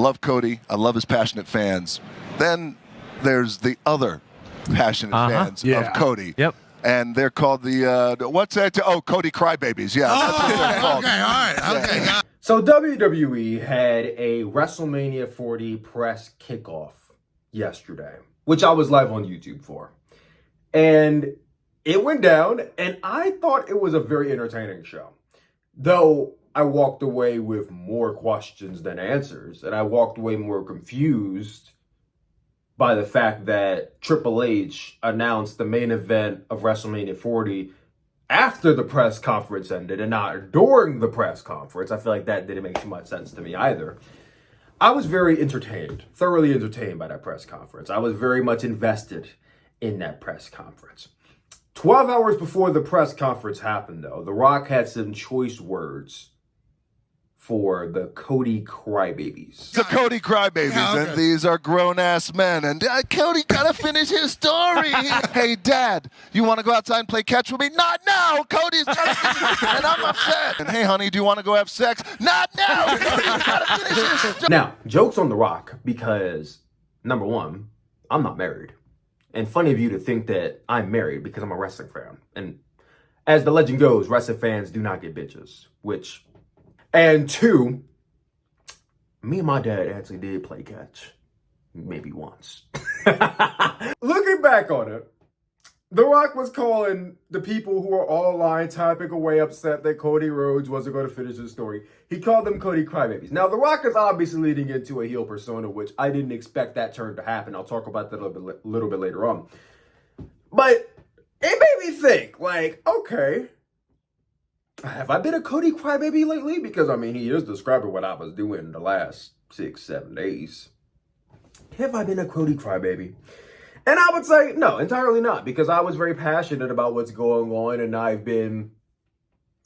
Love Cody. I love his passionate fans. Then there's the other passionate fans of Cody. Yep. And they're called the, what's that? Oh, Cody Crybabies. Yeah, that's what they're called. Okay, all right. Okay, got it. So WWE had a WrestleMania 40 press kickoff yesterday, which I was live on YouTube for. And it went down, and I thought it was a very entertaining show. Though I walked away with more questions than answers, and I walked away more confused by the fact that Triple H announced the main event of WrestleMania 40 after the press conference ended and not during the press conference. I feel like that didn't make too much sense to me either. I was very entertained, thoroughly entertained by that press conference. I was very much invested in that press conference. 12 hours before the press conference happened, though, The Rock had some choice words for the Cody Crybabies. The Cody Crybabies, and these are grown-ass men. And Cody gotta finish his story. Hey, Dad, you want to go outside and play catch with me? Not now. Cody's gotta finish, and I'm upset. And hey, honey, do you want to go have sex? Not now. Cody's gotta finish his story. Now, joke's on The Rock because, number one, I'm not married. And funny of you to think that I'm married because I'm a wrestling fan. And as the legend goes, wrestling fans do not get bitches, which... And two, me and my dad actually did play catch. Maybe once. Looking back on it, The Rock was calling the people who are all line typing away upset that Cody Rhodes wasn't going to finish his story. He called them Cody Crybabies. Now, The Rock is obviously leading into a heel persona, which I didn't expect that turn to happen. I'll talk about that a little bit later on. But it made me think, like, okay, have I been a Cody Crybaby lately? Because, I mean, he is describing what I was doing in the last 6-7 days. Have I been a Cody Crybaby? And I would say, no, entirely not. Because I was very passionate about what's going on. And I've been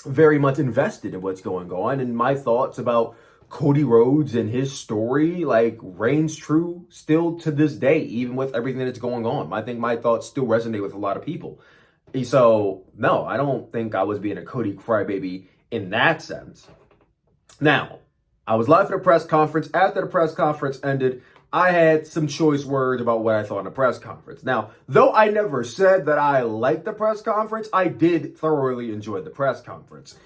very much invested in what's going on. And my thoughts about Cody Rhodes and his story, like, reigns true still to this day, even with everything that's going on. I think my thoughts still resonate with a lot of people. So, no, I don't think I was being a Cody Crybaby in that sense. Now, I was live at a press conference. After the press conference ended, I had some choice words about what I thought in the press conference. Now, though I never said that I liked the press conference, I did thoroughly enjoy the press conference.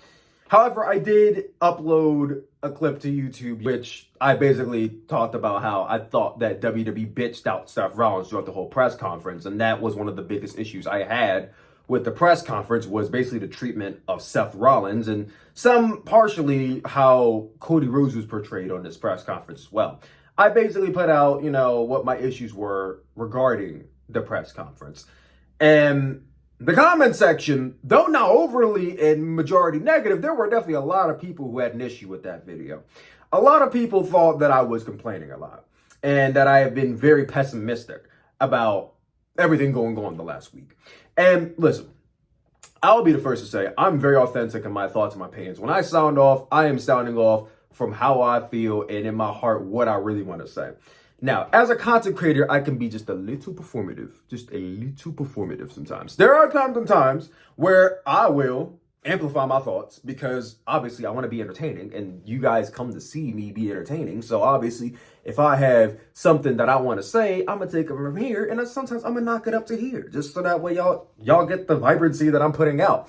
However, I did upload a clip to YouTube, which I basically talked about how I thought that WWE bitched out Seth Rollins throughout the whole press conference. And that was one of the biggest issues I had with the press conference, was basically the treatment of Seth Rollins and some partially how Cody Rhodes was portrayed on this press conference as well. I basically put out, what my issues were regarding the press conference. And the comment section, though not overly and majority negative, there were definitely a lot of people who had an issue with that video. A lot of people thought that I was complaining a lot and that I have been very pessimistic about everything going on the last week. And listen, I'll be the first to say I'm very authentic in my thoughts and my opinions. When I sound off, I am sounding off from how I feel and in my heart what I really want to say. Now, as a content creator, I can be just a little performative sometimes. There are times where I will amplify my thoughts because obviously I want to be entertaining and you guys come to see me be entertaining. So obviously if I have something that I want to say, I'm going to take it from here and sometimes I'm going to knock it up to here just so that way y'all get the vibrancy that I'm putting out.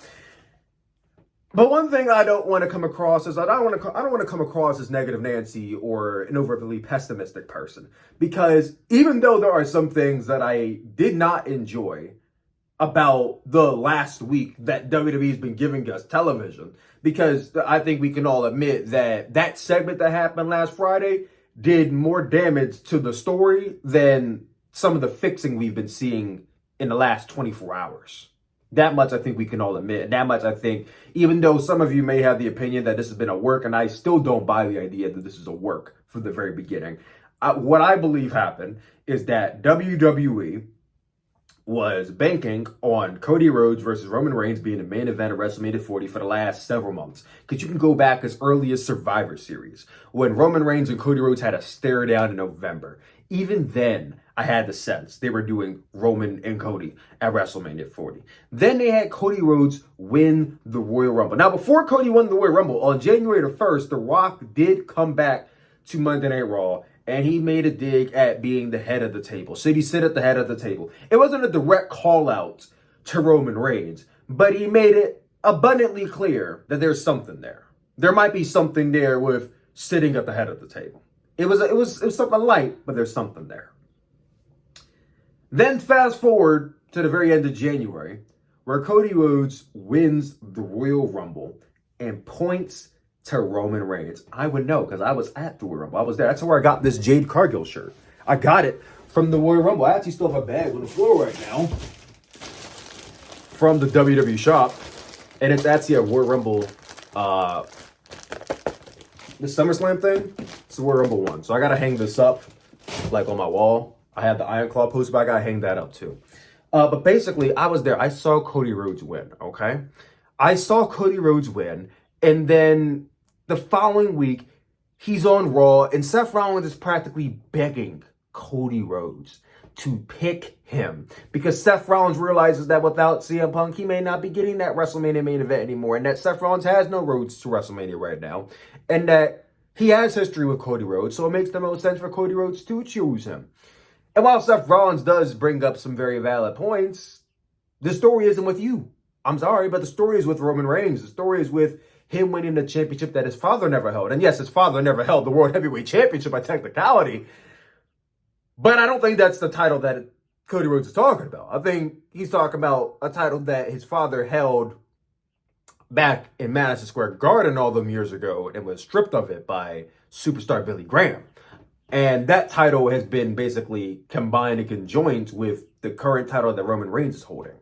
But one thing I don't want to come across is I don't want to come across as negative Nancy or an overtly pessimistic person, because even though there are some things that I did not enjoy about the last week that WWE's been giving us television, because I think we can all admit that that segment that happened last Friday did more damage to the story than some of the fixing we've been seeing in the last 24 hours. That much I think we can all admit. And that much I think, even though some of you may have the opinion that this has been a work, and I still don't buy the idea that this is a work from the very beginning. What I believe happened is that WWE was banking on Cody Rhodes versus Roman Reigns being the main event of WrestleMania 40 for the last several months. Because you can go back as early as Survivor Series, when Roman Reigns and Cody Rhodes had a stare down in November. Even then, I had the sense they were doing Roman and Cody at WrestleMania 40. Then they had Cody Rhodes win the Royal Rumble. Now, before Cody won the Royal Rumble, on January the 1st, The Rock did come back to Monday Night Raw, and he made a dig at being the head of the table. Should he sit at the head of the table? It wasn't a direct call out to Roman Reigns, but he made it abundantly clear that there's something there. There might be something there with sitting at the head of the table. It was something light, but there's something there. Then fast forward to the very end of January, where Cody Rhodes wins the Royal Rumble and points to Roman Reigns. I would know because I was at the Royal Rumble. I was there. That's where I got this Jade Cargill shirt. I got it from the Royal Rumble. I actually still have a bag on the floor right now from the WWE shop. And it's actually a Royal Rumble, the SummerSlam thing. It's the Royal Rumble one. So I got to hang this up like on my wall. I have the Iron Claw poster, but I got to hang that up too. But basically, I was there. I saw Cody Rhodes win, okay? I saw Cody Rhodes win, and then the following week, he's on Raw, and Seth Rollins is practically begging Cody Rhodes to pick him because Seth Rollins realizes that without CM Punk, he may not be getting that WrestleMania main event anymore, and that Seth Rollins has no roads to WrestleMania right now, and that he has history with Cody Rhodes, so it makes the most sense for Cody Rhodes to choose him. And while Seth Rollins does bring up some very valid points, the story isn't with you. I'm sorry, but the story is with Roman Reigns. The story is with him winning the championship that his father never held. And yes, his father never held the World Heavyweight Championship by technicality. But I don't think that's the title that Cody Rhodes is talking about. I think he's talking about a title that his father held back in Madison Square Garden all them years ago and was stripped of it by superstar Billy Graham. And that title has been basically combined and conjoined with the current title that Roman Reigns is holding.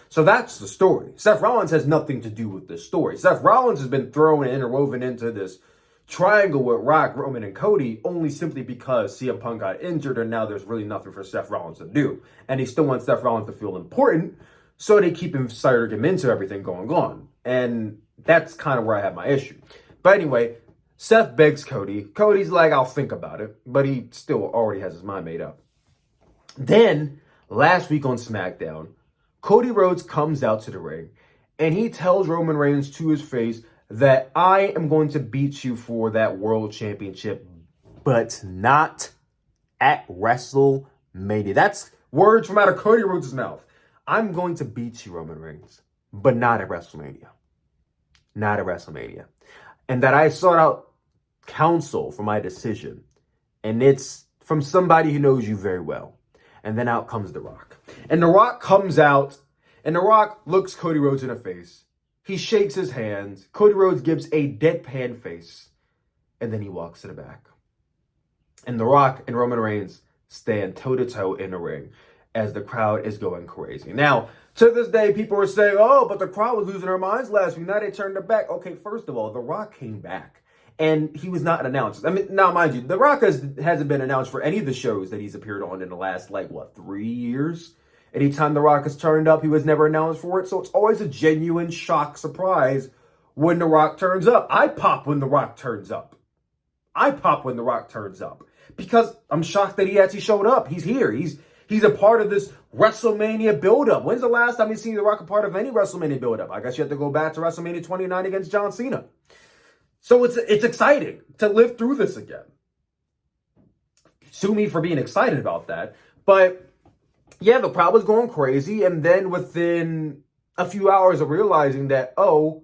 So that's the story. Seth Rollins has nothing to do with this story. Seth Rollins has been thrown and interwoven into this triangle with Rock, Roman, and Cody only simply because CM Punk got injured and now there's really nothing for Seth Rollins to do. And he still wants Seth Rollins to feel important, so they keep him starting him into everything going on. And that's kind of where I have my issue. But anyway, Seth begs Cody. Cody's like, I'll think about it. But he still already has his mind made up. Then, last week on SmackDown, Cody Rhodes comes out to the ring and he tells Roman Reigns to his face that I am going to beat you for that world championship, but not at WrestleMania. That's words from out of Cody Rhodes' mouth. I'm going to beat you, Roman Reigns, but not at WrestleMania. Not at WrestleMania. And that I sought out counsel for my decision. And it's from somebody who knows you very well. And then out comes The Rock. And The Rock comes out, and The Rock looks Cody Rhodes in the face. He shakes his hand. Cody Rhodes gives a deadpan face. And then he walks to the back. And The Rock and Roman Reigns stand toe-to-toe in the ring as the crowd is going crazy. Now, to this day, people are saying, oh, but the crowd was losing their minds last week. Now they turned their back. Okay, first of all, The Rock came back. And he was not announced. I mean, now, mind you, The Rock hasn't been announced for any of the shows that he's appeared on in the last, 3 years? Anytime The Rock has turned up, he was never announced for it. So it's always a genuine shock surprise when The Rock turns up. I pop when The Rock turns up. I pop when The Rock turns up. Because I'm shocked that he actually showed up. He's here. He's a part of this WrestleMania buildup. When's the last time you've seen The Rock a part of any WrestleMania buildup? I guess you have to go back to WrestleMania 29 against John Cena. So it's exciting to live through this again. Sue me for being excited about that. But yeah, the crowd was going crazy. And then within a few hours of realizing that, oh,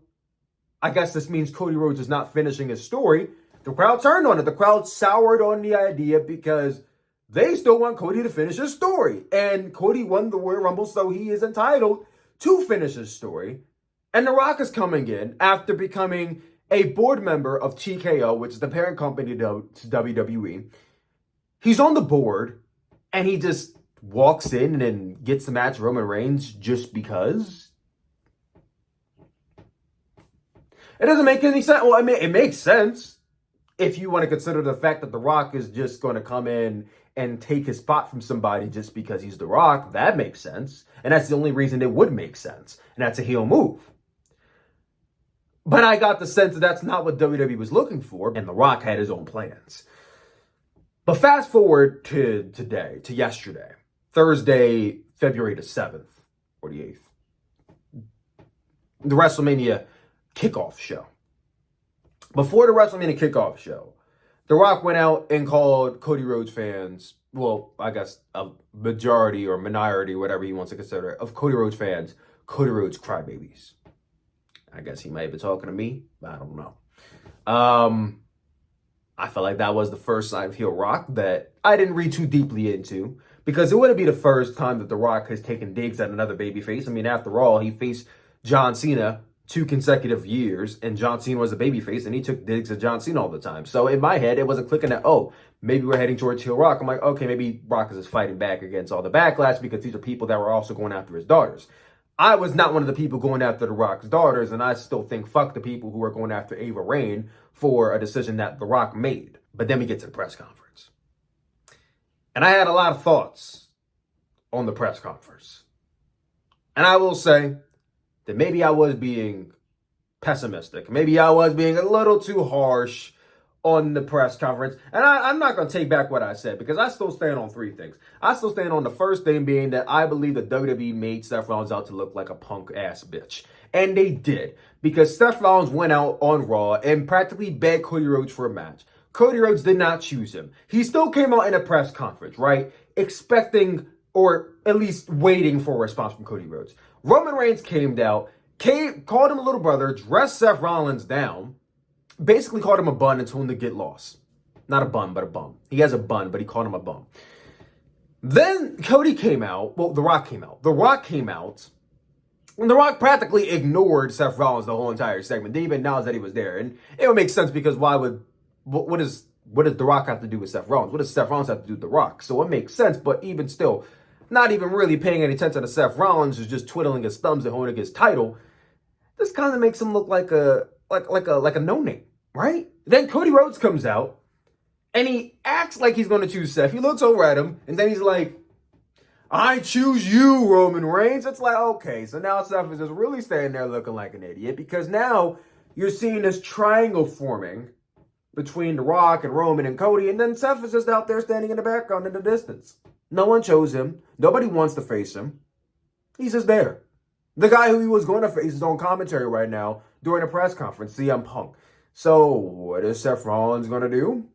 I guess this means Cody Rhodes is not finishing his story, the crowd turned on it. The crowd soured on the idea because they still want Cody to finish his story. And Cody won the Royal Rumble, so he is entitled to finish his story. And The Rock is coming in after becoming a board member of TKO, which is the parent company to WWE. He's on the board, and he just walks in and gets the match Roman Reigns just because. It doesn't make any sense. Well, I mean, it makes sense if you want to consider the fact that The Rock is just going to come in and take his spot from somebody just because he's The Rock. That makes sense. And that's the only reason it would make sense. And that's a heel move. But I got the sense that that's not what WWE was looking for, and The Rock had his own plans. But fast forward to today, to yesterday, Thursday, February the 7th, or the 8th, the WrestleMania Kickoff show. Before the WrestleMania Kickoff show, The Rock went out and called Cody Rhodes fans, well, I guess a majority or minority, whatever he wants to consider it, of Cody Rhodes fans, Cody Rhodes crybabies. I guess he might have been talking to me, but I don't know. I felt like that was the first sign of heel Rock that I didn't read too deeply into, because it wouldn't be the first time that The Rock has taken digs at another babyface. I mean, after all, he faced John Cena 2 consecutive years, and John Cena was a babyface, and he took digs at John Cena all the time. So in my head, it wasn't clicking that, oh, maybe we're heading towards heel Rock. I'm like, okay, maybe Rock is just fighting back against all the backlash, because these are people that were also going after his daughters. I was not one of the people going after The Rock's daughters, and I still think fuck the people who are going after Ava Raine for a decision that The Rock made. But then we get to the press conference. And I had a lot of thoughts on the press conference. And I will say that maybe I was being pessimistic. Maybe I was being a little too harsh on the press conference. And I'm not going to take back what I said, because I still stand on 3 things. I still stand on the first thing being that I believe that WWE made Seth Rollins out to look like a punk-ass bitch. And they did, because Seth Rollins went out on Raw and practically begged Cody Rhodes for a match. Cody Rhodes did not choose him. He still came out in a press conference, right? Expecting, or at least waiting for a response from Cody Rhodes. Roman Reigns came out, called him a little brother, dressed Seth Rollins down, basically called him a bun and told him to get lost. Not a bun, but a bum. He has a bun, but he called him a bum. Then Cody came out. Well, The Rock came out. The Rock came out. And The Rock practically ignored Seth Rollins the whole entire segment. Didn't even acknowledge that he was there. And it would make sense, because why would... What does The Rock have to do with Seth Rollins? What does Seth Rollins have to do with The Rock? So it makes sense, but even still, not even really paying any attention to Seth Rollins, who's just twiddling his thumbs and holding his title. This kind of makes him look like a no-name, right? Then Cody Rhodes comes out, and he acts like he's going to choose Seth. He looks over at him, and then he's like, I choose you, Roman Reigns. It's like, okay, so now Seth is just really standing there looking like an idiot, because now you're seeing this triangle forming between The Rock and Roman and Cody, and then Seth is just out there standing in the background in the distance. No one chose him. Nobody wants to face him. He's just there. The guy who he was going to face is on commentary right now during a press conference, CM Punk. So what is Seth Rollins going to do?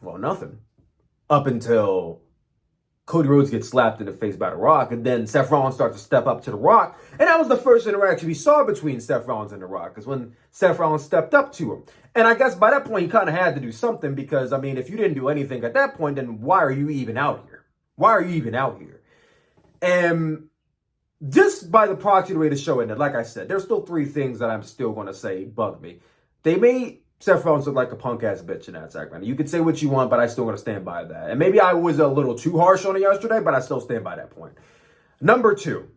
Well, nothing. Up until Cody Rhodes gets slapped in the face by The Rock, and then Seth Rollins starts to step up to The Rock, and that was the first interaction we saw between Seth Rollins and The Rock, is when Seth Rollins stepped up to him. And I guess by that point, he kind of had to do something, because, I mean, if you didn't do anything at that point, then why are you even out here? Why are you even out here? And just by the proxy of the way the show ended, like I said, there's still 3 things that I'm still going to say bug me. They made Seth Rollins look like a punk-ass bitch in that segment. You can say what you want, but I still going to stand by that. And maybe I was a little too harsh on it yesterday, but I still stand by that point. Number 2,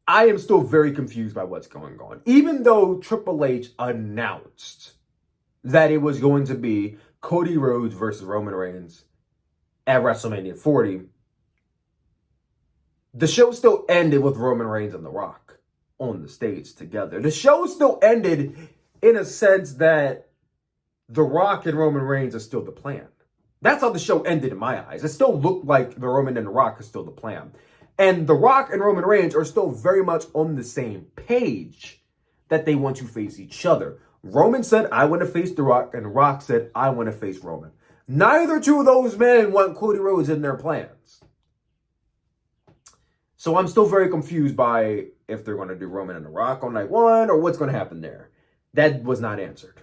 I am still very confused by what's going on. Even though Triple H announced that it was going to be Cody Rhodes versus Roman Reigns at WrestleMania 40, the show still ended with Roman Reigns and The Rock on the stage together. The show still ended in a sense that The Rock and Roman Reigns are still the plan. That's how the show ended in my eyes. It still looked like the Roman and The Rock is still the plan. And The Rock and Roman Reigns are still very much on the same page that they want to face each other. Roman said, I want to face The Rock, and The Rock said, I want to face Roman. Neither two of those men want Cody Rhodes in their plans. So I'm still very confused by if they're going to do Roman and The Rock on night 1, or what's going to happen there. That was not answered.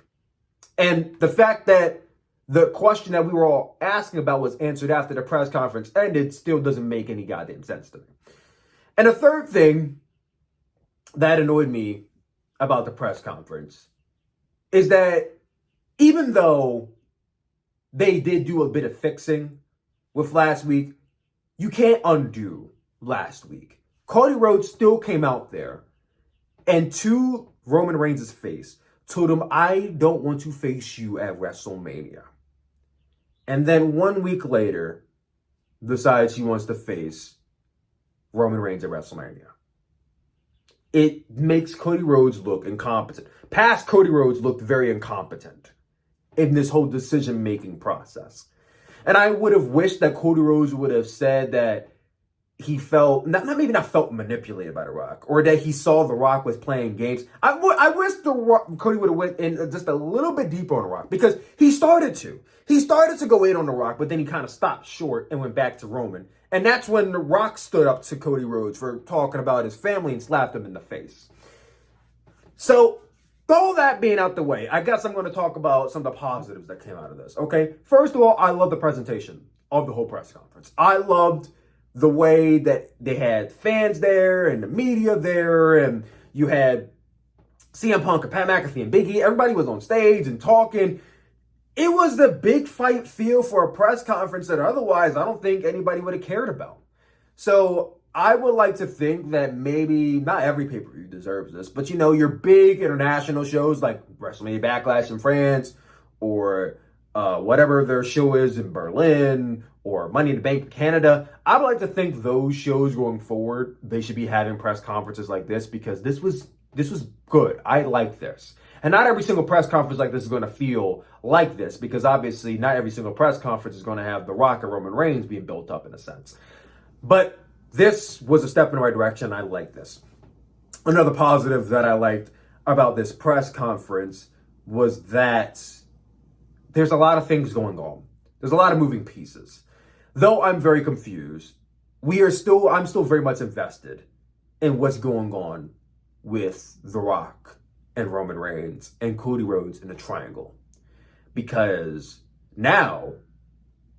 And the fact that the question that we were all asking about was answered after the press conference ended still doesn't make any goddamn sense to me. And the third thing that annoyed me about the press conference is that even though they did do a bit of fixing with last week, you can't undo last week. Cody Rhodes still came out there and to Roman Reigns' face told him, I don't want to face you at WrestleMania. And then 1 week later, decides he wants to face Roman Reigns at WrestleMania. It makes Cody Rhodes look incompetent. Past Cody Rhodes looked very incompetent in this whole decision-making process. And I would have wished that Cody Rhodes would have said that he felt maybe not felt manipulated by The Rock, or that he saw The Rock was playing games. I wish Cody would have went in just a little bit deeper on The Rock, because he started to go in on The Rock, but then he kind of stopped short and went back to Roman, and that's when The Rock stood up to Cody Rhodes for talking about his family and slapped him in the face. So, all that being out the way, I guess I'm going to talk about some of the positives that came out of this. Okay, first of all, I love the presentation of the whole press conference. I loved the way that they had fans there and the media there, and you had CM Punk and Pat McAfee and Big E. Everybody was on stage and talking. It was the big fight feel for a press conference that otherwise I don't think anybody would have cared about. So I would like to think that maybe not every pay-per-view deserves this, but you know, your big international shows like WrestleMania Backlash in France, or whatever their show is in Berlin, or Money in the Bank in Canada, I would like to think those shows going forward, they should be having press conferences like this, because this was good. I like this. And not every single press conference like this is going to feel like this, because obviously not every single press conference is going to have The Rock and Roman Reigns being built up in a sense. But this was a step in the right direction. I like this. Another positive that I liked about this press conference was that there's a lot of things going on. There's a lot of moving pieces. Though I'm very confused, I'm still very much invested in what's going on with The Rock and Roman Reigns and Cody Rhodes in a triangle. Because now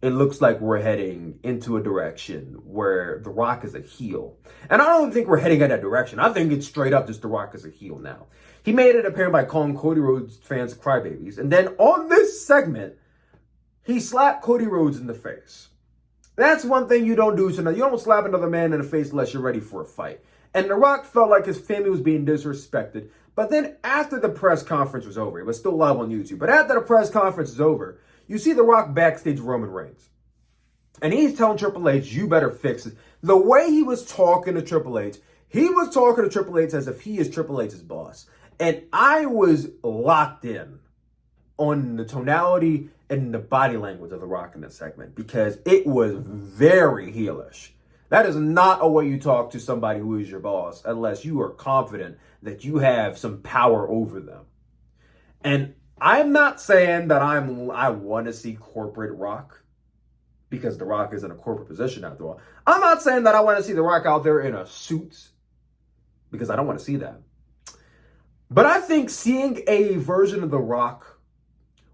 it looks like we're heading into a direction where The Rock is a heel. And I don't think we're heading in that direction. I think it's straight up just The Rock is a heel now. He made it apparent by calling Cody Rhodes fans crybabies. And then on this segment, he slapped Cody Rhodes in the face. That's one thing you don't do tonight. You don't slap another man in the face unless you're ready for a fight. And The Rock felt like his family was being disrespected. But then after the press conference was over, it was still live on YouTube, but after the press conference is over, you see The Rock backstage with Roman Reigns. And he's telling Triple H, you better fix it. The way he was talking to Triple H, he was talking to Triple H as if he is Triple H's boss. And I was locked in on the tonality and the body language of The Rock in this segment, because it was very heelish. That is not a way you talk to somebody who is your boss unless you are confident that you have some power over them. And I'm not saying that I want to see corporate Rock, because The Rock is in a corporate position after all. I'm not saying that I want to see The Rock out there in a suit, because I don't want to see that. But I think seeing a version of The Rock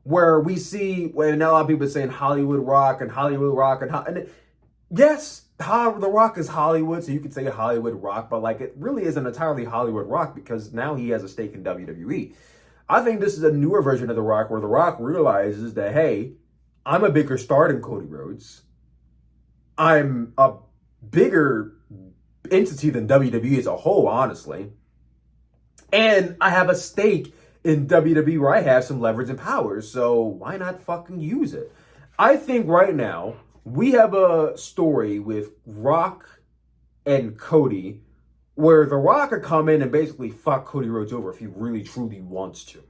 where we see, when a lot of people are saying Hollywood Rock and Hollywood Rock, and yes, The Rock is Hollywood, so you could say Hollywood Rock, but like it really isn't entirely Hollywood Rock, because now he has a stake in WWE. I think this is a newer version of The Rock, where The Rock realizes that, hey, I'm a bigger star than Cody Rhodes. I'm a bigger entity than WWE as a whole, honestly. And I have a stake in WWE where I have some leverage and power, so why not fucking use it? I think right now, we have a story with Rock and Cody where The Rock could come in and basically fuck Cody Rhodes over if he really truly wants to.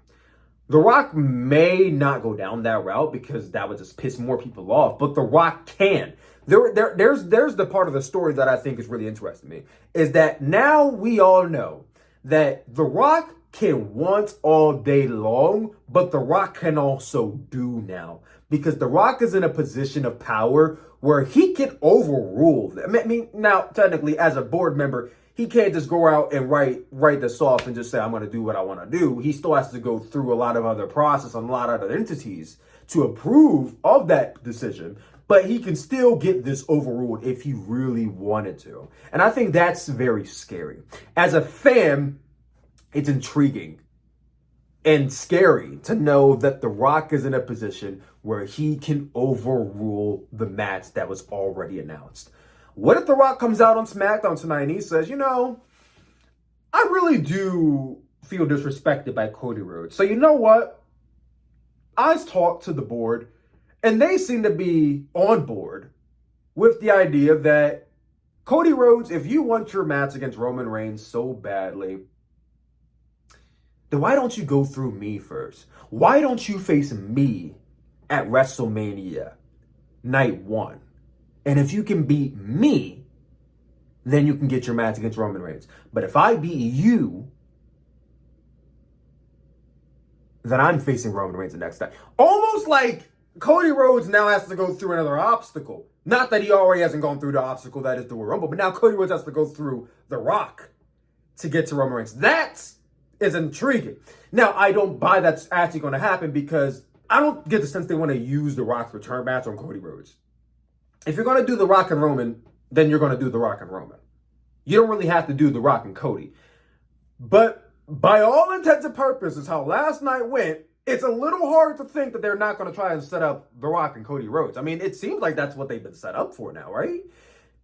The Rock may not go down that route because that would just piss more people off, but The Rock can. There's the part of the story that I think is really interesting to me, is that now we all know that The Rock can want all day long, but The Rock can also do now, because The Rock is in a position of power where he can overrule them. I mean, now, technically, as a board member, he can't just go out and write this off and just say, I'm going to do what I want to do. He still has to go through a lot of other process on a lot of other entities to approve of that decision, but he can still get this overruled if he really wanted to. And I think that's very scary. As a fan, it's intriguing and scary to know that The Rock is in a position where he can overrule the match that was already announced. What if The Rock comes out on SmackDown tonight and he says, you know, I really do feel disrespected by Cody Rhodes. So you know what? I talked to the board and they seem to be on board with the idea that Cody Rhodes, if you want your match against Roman Reigns so badly, then why don't you go through me first? Why don't you face me at WrestleMania night 1? And if you can beat me, then you can get your match against Roman Reigns. But if I beat you, then I'm facing Roman Reigns the next time. Almost like Cody Rhodes now has to go through another obstacle. Not that he already hasn't gone through the obstacle that is the Royal Rumble, but now Cody Rhodes has to go through The Rock to get to Roman Reigns. That is intriguing. Now, I don't buy that's actually going to happen because I don't get the sense they want to use The Rock's return match on Cody Rhodes. If you're going to do The Rock and Roman, then you're going to do The Rock and Roman. You don't really have to do The Rock and Cody. But by all intents and purposes, how last night went, it's a little hard to think that they're not going to try and set up The Rock and Cody Rhodes. I mean, it seems like that's what they've been set up for now, right?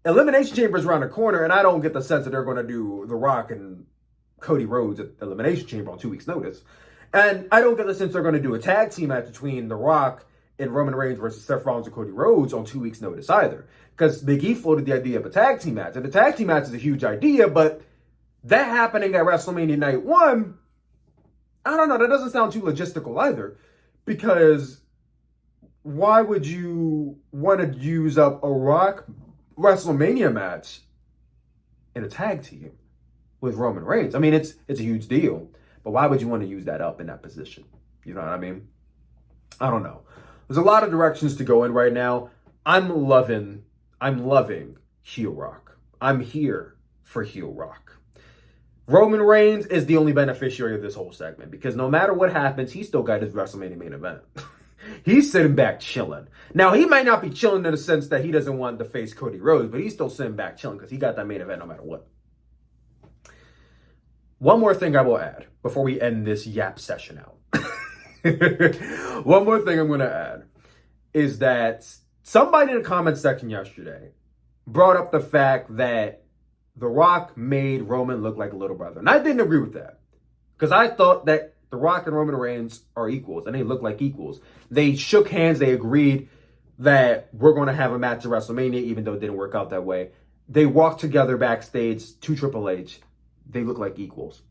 Elimination Chamber's around the corner, and I don't get the sense that they're going to do The Rock and Cody Rhodes at Elimination Chamber on 2 weeks' notice. And I don't get the sense they're going to do a tag team match between The Rock and Roman Reigns versus Seth Rollins and Cody Rhodes on 2 weeks' notice either. Because Big E floated the idea of a tag team match. And the tag team match is a huge idea, but that happening at WrestleMania Night 1, I don't know, that doesn't sound too logistical either. Because why would you want to use up a Rock WrestleMania match in a tag team with Roman Reigns? I mean, it's a huge deal, but why would you want to use that up in that position? You know what I mean? I don't know. There's a lot of directions to go in right now. I'm loving heel Rock. I'm here for heel Rock. Roman Reigns is the only beneficiary of this whole segment because no matter what happens, he still got his WrestleMania main event. He's sitting back chilling. Now, he might not be chilling in the sense that he doesn't want to face Cody Rhodes, but he's still sitting back chilling because he got that main event no matter what. One more thing I will add before we end this yap session out. One more thing I'm going to add is that somebody in the comment section yesterday brought up the fact that The Rock made Roman look like a little brother. And I didn't agree with that because I thought that The Rock and Roman Reigns are equals and they look like equals. They shook hands. They agreed that we're going to have a match at WrestleMania, even though it didn't work out that way. They walked together backstage to Triple H. They look like equals.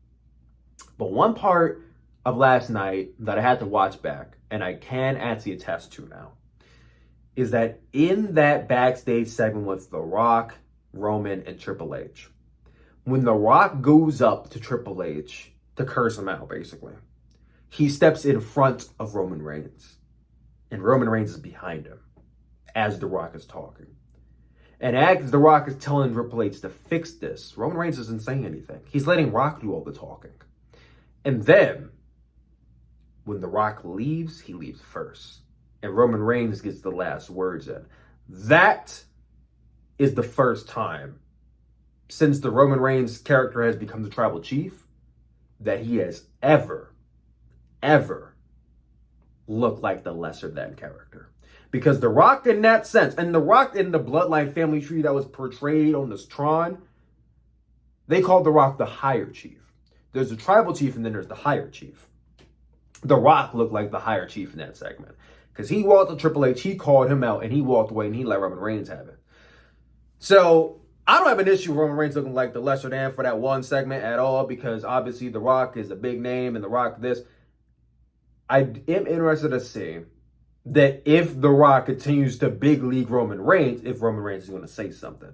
But one part of last night that I had to watch back, and I can actually attest to now, is that in that backstage segment with The Rock, Roman, and Triple H, when The Rock goes up to Triple H to curse him out, basically, he steps in front of Roman Reigns, and Roman Reigns is behind him as The Rock is talking. And as The Rock is telling Triple H to fix this, Roman Reigns isn't saying anything. He's letting Rock do all the talking. And then, when The Rock leaves, he leaves first. And Roman Reigns gets the last words in. That is the first time since the Roman Reigns character has become the tribal chief that he has ever looked like the lesser than character. Because The Rock in that sense, and The Rock in the bloodline family tree that was portrayed on this Tron, they called The Rock the higher chief. There's the tribal chief and then there's the higher chief. The Rock looked like the higher chief in that segment. Because he walked to Triple H, he called him out, and he walked away and he let Roman Reigns have it. So, I don't have an issue with Roman Reigns looking like the lesser than for that one segment at all, because obviously The Rock is a big name and The Rock this. I am interested to see that if The Rock continues to big league Roman Reigns, if Roman Reigns is going to say something.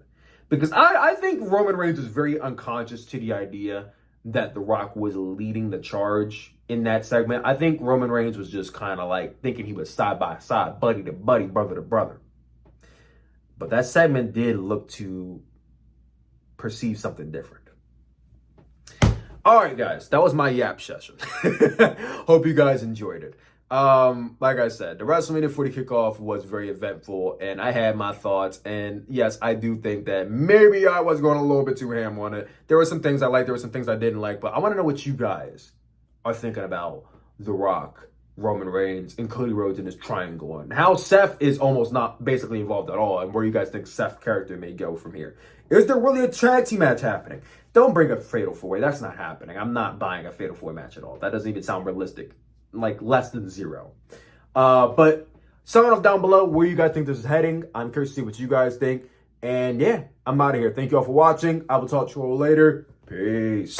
Because I think Roman Reigns is very unconscious to the idea that The Rock was leading the charge in that segment. I think Roman Reigns was just kind of like thinking he was side by side, buddy to buddy, brother to brother. But that segment did look to perceive something different. All right, guys, that was my yap session. Hope you guys enjoyed it. Like I said, the WrestleMania 40 kickoff was very eventful, and I had my thoughts. And yes, I do think that maybe I was going a little bit too ham on it. There were some things I liked, there were some things I didn't like, but I want to know what you guys are thinking about The Rock, Roman Reigns, and Cody Rhodes in this triangle, and how Seth is almost not basically involved at all, and where you guys think Seth's character may go from here. Is there really a tag team match happening? Don't bring a Fatal 4-Way. That's not happening. I'm not buying a Fatal 4-Way match at all. That doesn't even sound realistic. Like less than 0. But sound off down below where you guys think this is heading. I'm curious to see what you guys think. And yeah, I'm out of here. Thank you all for watching. I will talk to you all later. Peace.